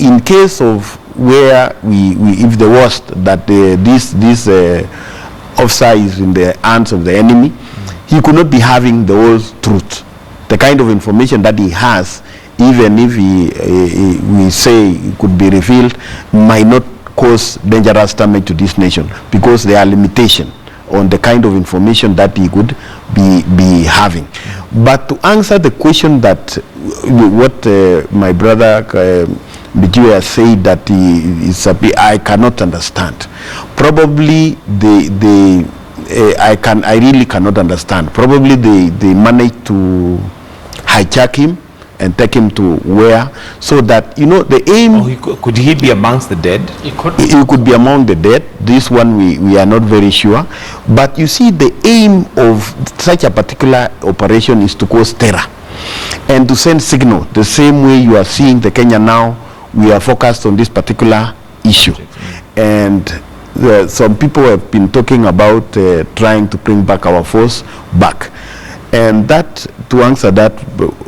in case of where if the worst that this officer is in the hands of the enemy, he could not be having the whole truth. The kind of information that he has, even if we say it could be revealed, might not cause dangerous damage to this nation, because there are limitations on the kind of information that he could be having. But to answer the question that what my brother Mbijiwe has said, that I cannot understand. Probably I really cannot understand. Probably they managed to hijack him and take him to where, so that, you know, the aim... could he be amongst the dead? He could be among the dead. This one we are not very sure. But you see, the aim of such a particular operation is to cause terror and to send signal. The same way you are seeing the Kenya now, we are focused on this particular issue. And some people have been talking about trying to bring back our force back. And that, to answer that,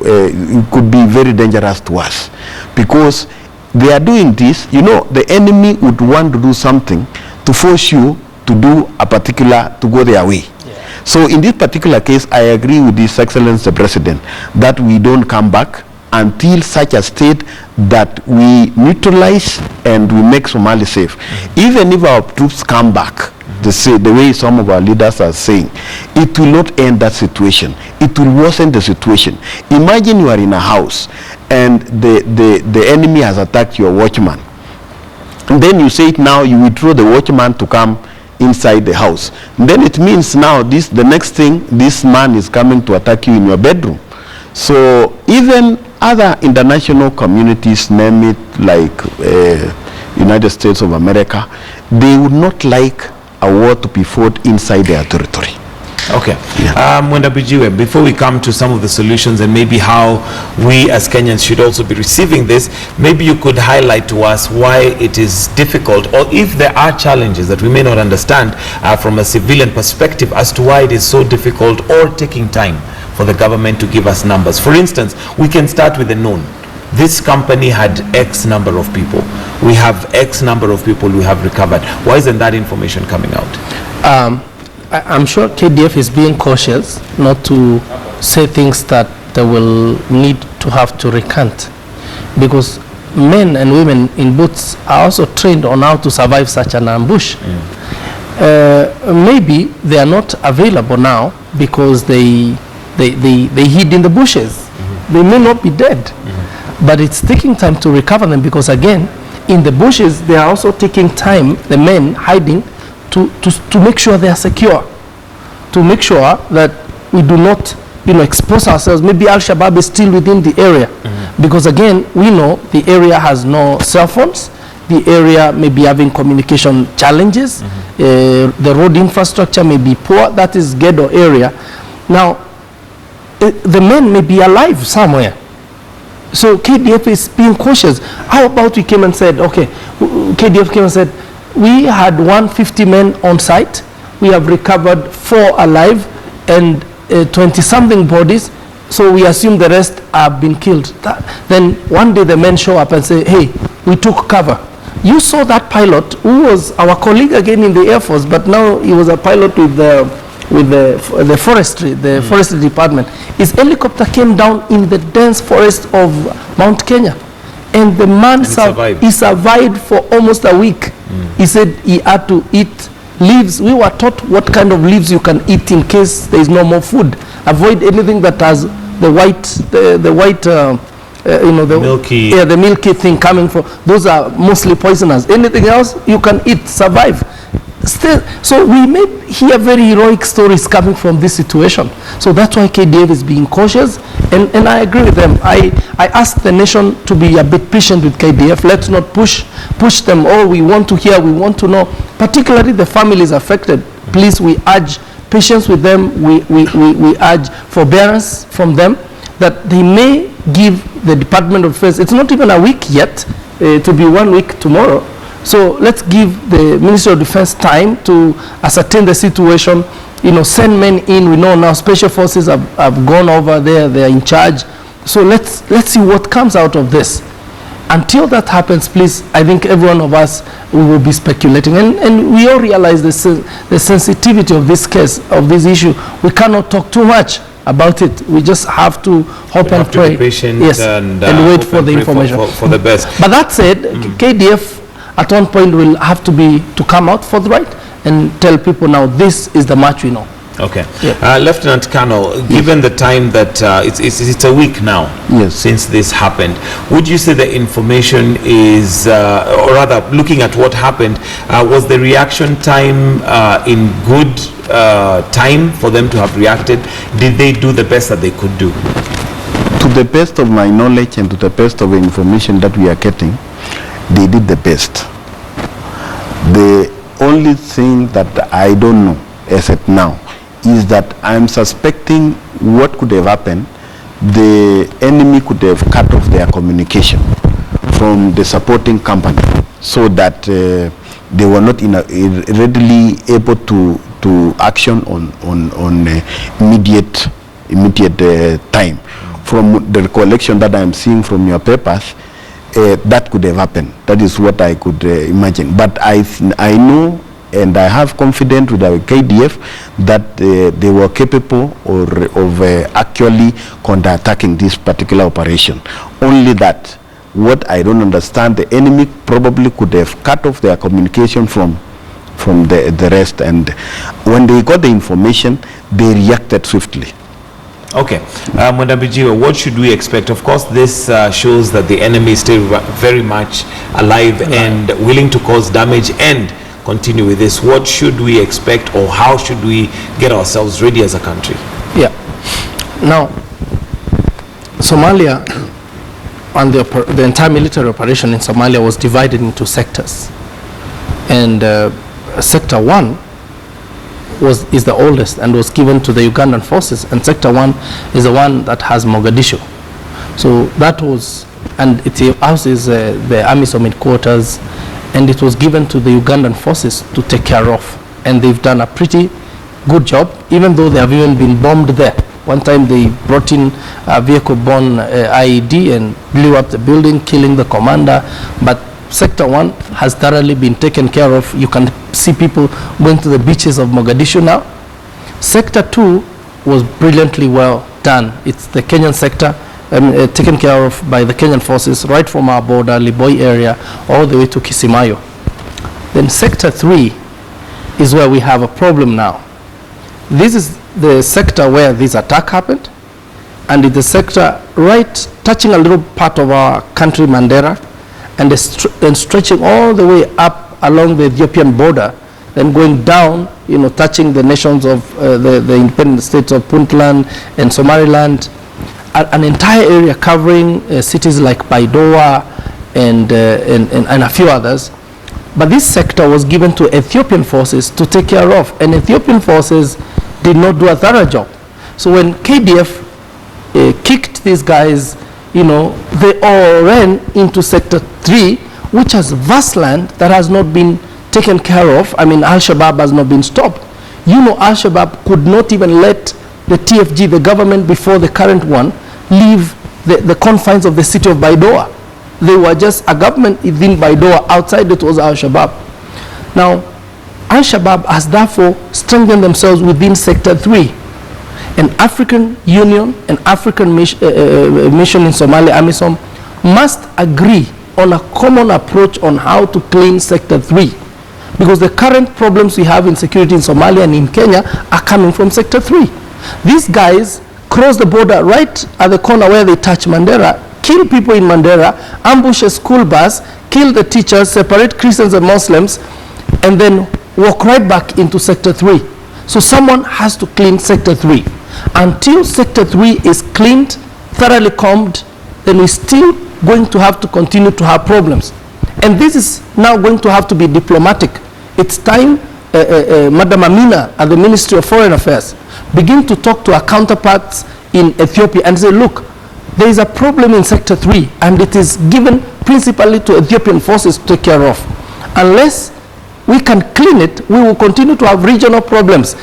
it could be very dangerous to us, because they are doing this. You know, the enemy would want to do something to force you to do a particular, to go their way. Yeah. So in this particular case, I agree with His Excellency the President that we don't come back until such a state that we neutralize and we make Somalia safe. Even if our troops come back, the way some of our leaders are saying, it will not end that situation. It will worsen the situation. Imagine you are in a house and the enemy has attacked your watchman. And then you say it now, you withdraw the watchman to come inside the house. And then it means now the next thing, this man is coming to attack you in your bedroom. So even other international communities, name it, like United States of America, they would not like a war to be fought inside their territory. Okay. Yeah. Mwenda Mbijiwe, before we come to some of the solutions and maybe how we as Kenyans should also be receiving this, maybe you could highlight to us why it is difficult, or if there are challenges that we may not understand from a civilian perspective, as to why it is so difficult or taking time for the government to give us numbers. For instance, we can start with the known. This company had X number of people. We have X number of people we have recovered. Why isn't that information coming out? I'm sure KDF is being cautious not to say things that they will need to have to recant, because men and women in boots are also trained on how to survive such an ambush. Maybe they are not available now because they hid in the bushes. They may not be dead, but it's taking time to recover them, because again, in the bushes, they are also taking time, the men hiding, to make sure they are secure, to make sure that we do not, expose ourselves. Maybe Al-Shabaab is still within the area, because again, we know the area has no cell phones, the area may be having communication challenges, the road infrastructure may be poor. That is Gedo area. Now, the men may be alive somewhere. So KDF is being cautious. How about we came and said, okay, KDF came and said, we had 150 men on site. We have recovered 4 alive and 20-something bodies. So we assume the rest have been killed. Then one day the men show up and say, hey, we took cover. You saw that pilot, who was our colleague again in the Air Force, but now he was a pilot with the forestry, forestry department. His helicopter came down in the dense forest of Mount Kenya, and the man survived for almost a week. He said he had to eat leaves. We were taught what kind of leaves you can eat in case there is no more food. Avoid anything that has the white milky. Yeah, the milky thing coming from. Those are mostly poisonous. Anything else you can eat, survive. Still, so we may hear very heroic stories coming from this situation. So that's why KDF is being cautious, and I agree with them. I ask the nation to be a bit patient with KDF. Let's not push them. Oh, we want to hear, we want to know. Particularly the families affected. Please, we urge patience with them. We urge forbearance from them, that they may give the Department of Defense. It's not even a week yet, to be 1 week tomorrow. So let's give the Ministry of Defense time to ascertain the situation, send men in. We know now special forces have gone over there, they're in charge. So let's see what comes out of this. Until that happens, please, I think every one of us, we will be speculating. And we all realize the sensitivity of this case, of this issue. We cannot talk too much about it. We just have to hope and pray. Be patient, yes, and wait for the information. For the best. But that said, KDF at one point will have to come out forthright and tell people now this is the much we know. Okay. Yeah. Lieutenant Colonel, given the time that it's a week now since this happened, would you say the information is, or rather looking at what happened, was the reaction time in good time for them to have reacted? Did they do the best that they could do? To the best of my knowledge and to the best of the information that we are getting, they did the best. The only thing that I don't know as at now is that I'm suspecting what could have happened. The enemy could have cut off their communication from the supporting company so that they were not readily able to action on immediate time. From the recollection that I'm seeing from your papers, that could have happened. That is what I could imagine. But I know and I have confidence with our KDF that they were capable of actually counterattacking this particular operation. Only that, what I don't understand, the enemy probably could have cut off their communication from the rest, and when they got the information, they reacted swiftly. Okay, Mwenda Mbijiwe, what should we expect? Of course, this shows that the enemy is still very much alive and willing to cause damage and continue with this. What should we expect, or how should we get ourselves ready as a country? Yeah. Now, Somalia and the entire military operation in Somalia was divided into sectors. And Sector 1 is the oldest and was given to the Ugandan forces, and Sector 1 is the one that has Mogadishu. So that was, and it houses the AMISOM headquarters, and it was given to the Ugandan forces to take care of. And they've done a pretty good job, even though they have even been bombed there. One time they brought in a vehicle-borne IED and blew up the building, killing the commander. But Sector 1 has thoroughly been taken care of. You can see people going to the beaches of Mogadishu now. Sector 2 was brilliantly well done. It's the Kenyan sector, taken care of by the Kenyan forces right from our border, Liboi area, all the way to Kisimayo. Then Sector 3 is where we have a problem now. This is the sector where this attack happened, and it's the sector right touching a little part of our country, Mandera, and stretching all the way up along the Ethiopian border, then going down, touching the nations of the independent states of Puntland and Somaliland, an entire area covering cities like Baidoa and a few others. But this sector was given to Ethiopian forces to take care of, and Ethiopian forces did not do a thorough job. So when KDF kicked these guys, they all ran into Sector 3, which has vast land that has not been taken care of. I mean, Al-Shabaab has not been stopped. Al-Shabaab could not even let the TFG, the government before the current one, leave the confines of the city of Baidoa. They were just a government within Baidoa. Outside it was Al-Shabaab. Now, Al-Shabaab has therefore strengthened themselves within Sector 3. An African Union, an African mission in Somalia, AMISOM, must agree on a common approach on how to clean Sector 3. Because the current problems we have in security in Somalia and in Kenya are coming from Sector 3. These guys cross the border right at the corner where they touch Mandera, kill people in Mandera, ambush a school bus, kill the teachers, separate Christians and Muslims, and then walk right back into Sector 3. So someone has to clean Sector 3. Until Sector 3 is cleaned, thoroughly combed, then we're still going to have to continue to have problems. And this is now going to have to be diplomatic. It's time, Madam Amina at the Ministry of Foreign Affairs begin to talk to our counterparts in Ethiopia and say, look, there is a problem in Sector 3, and it is given principally to Ethiopian forces to take care of. Unless we can clean it, we will continue to have regional problems.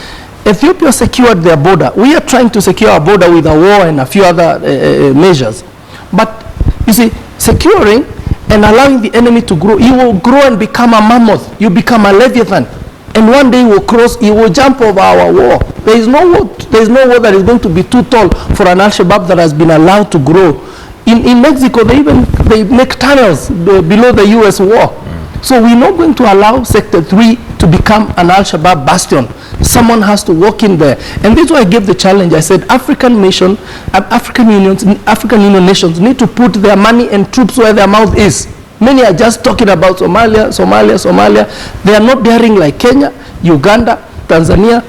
Ethiopia secured their border. We are trying to secure our border with a war and a few other measures. But you see, securing and allowing the enemy to grow, he will grow and become a mammoth. You become a leviathan. And one day he will jump over our wall. There is no wall that is going to be too tall for an Al-Shabaab that has been allowed to grow. In Mexico, they make tunnels below the US wall. So we're not going to allow Sector 3 to become an Al-Shabaab bastion. Someone has to walk in there. And this is why I gave the challenge. I said African Union nations need to put their money and troops where their mouth is. Many are just talking about Somalia. They are not daring like Kenya, Uganda, Tanzania.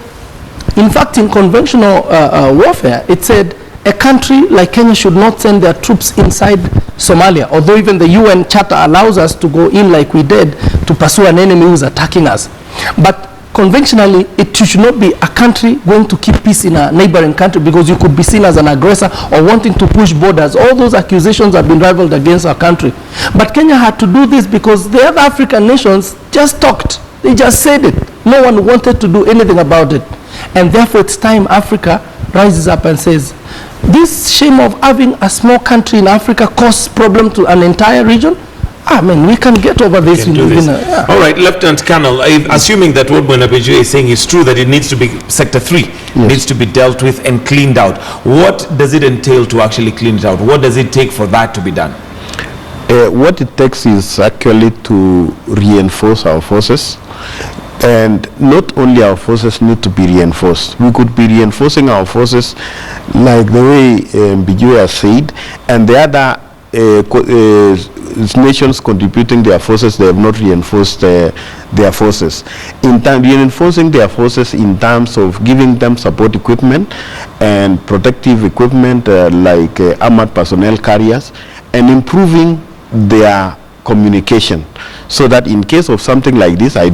In fact, in conventional warfare, it said a country like Kenya should not send their troops inside Somalia, although even the UN Charter allows us to go in like we did to pursue an enemy who is attacking us. But conventionally, it should not be a country going to keep peace in a neighboring country because you could be seen as an aggressor or wanting to push borders. All those accusations have been rivaled against our country. But Kenya had to do this because the other African nations just talked. They just said it. No one wanted to do anything about it. And therefore, it's time Africa rises up and says, this shame of having a small country in Africa cause problem to an entire region. I mean, we can get over this. All right, Lieutenant Colonel, assuming that what Mbijiwe is saying is true, that it needs to be Sector 3, needs to be dealt with and cleaned out. What does it entail to actually clean it out? What does it take for that to be done? What it takes is actually to reinforce our forces. And not only our forces need to be reinforced. We could be reinforcing our forces like the way Mbijiwe has said, and the other nations contributing their forces, they have not reinforced their forces. In time, reinforcing their forces in terms of giving them support equipment and protective equipment like armored personnel carriers, and improving their communication, so that in case of something like this, I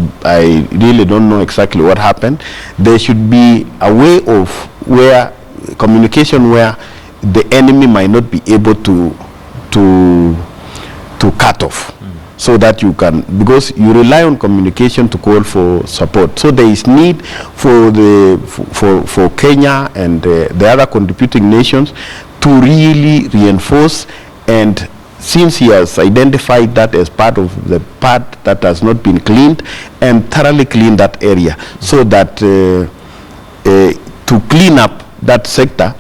really don't know exactly what happened, there should be a way of where communication where the enemy might not be able to cut off, so that you can, because you rely on communication to call for support. So there is need for for Kenya and the other contributing nations to really reinforce, and since he has identified that as part of the part that has not been cleaned, and thoroughly clean that area, so that to clean up that sector,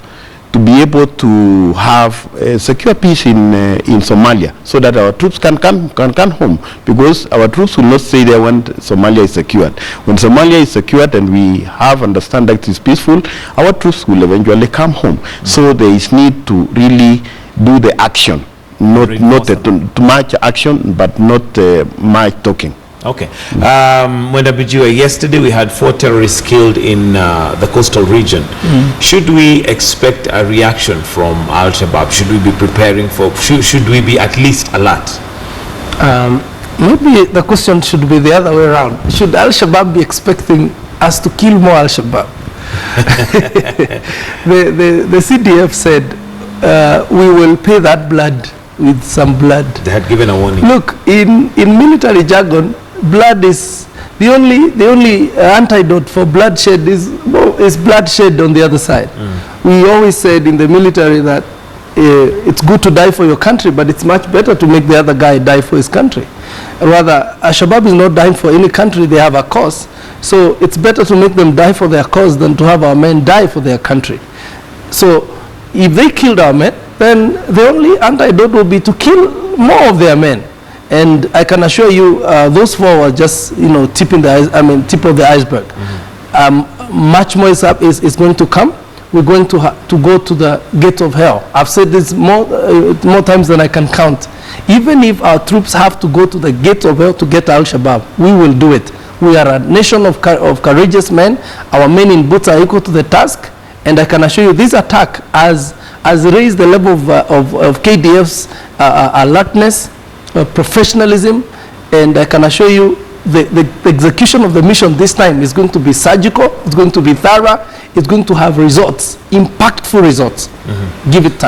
to be able to have secure peace in Somalia, so that our troops can come home, because our troops will not stay there when Somalia is secured. When Somalia is secured and we have understand that it is peaceful, our troops will eventually come home. So there is need to really do the action. Not too much action, but not much talking. Okay. Mwenda Mbijiwe, yesterday we had 4 terrorists killed in the coastal region. Should we expect a reaction from Al-Shabaab? Should we be preparing for, should we be at least alert? Maybe the question should be the other way around. Should Al-Shabaab be expecting us to kill more Al-Shabaab? the CDF said, we will pay that blood with some blood. They had given a warning. Look, in military jargon, blood is the only antidote for bloodshed is bloodshed on the other side. We always said in the military that it's good to die for your country, but it's much better to make the other guy die for his country. Rather, Shabaab is not dying for any country, they have a cause. So it's better to make them die for their cause than to have our men die for their country. So if they killed our men, then the only antidote will be to kill more of their men. And I can assure you, those 4 were just, tip of the iceberg. Much more is going to come. We're going to go to the gate of hell. I've said this more times than I can count. Even if our troops have to go to the gate of hell to get Al-Shabaab, we will do it. We are a nation of courageous men. Our men in boots are equal to the task. And I can assure you, this attack has raised the level of KDF's alertness, professionalism, and I can assure you the execution of the mission this time is going to be surgical, it's going to be thorough, it's going to have results, impactful results. Give it time.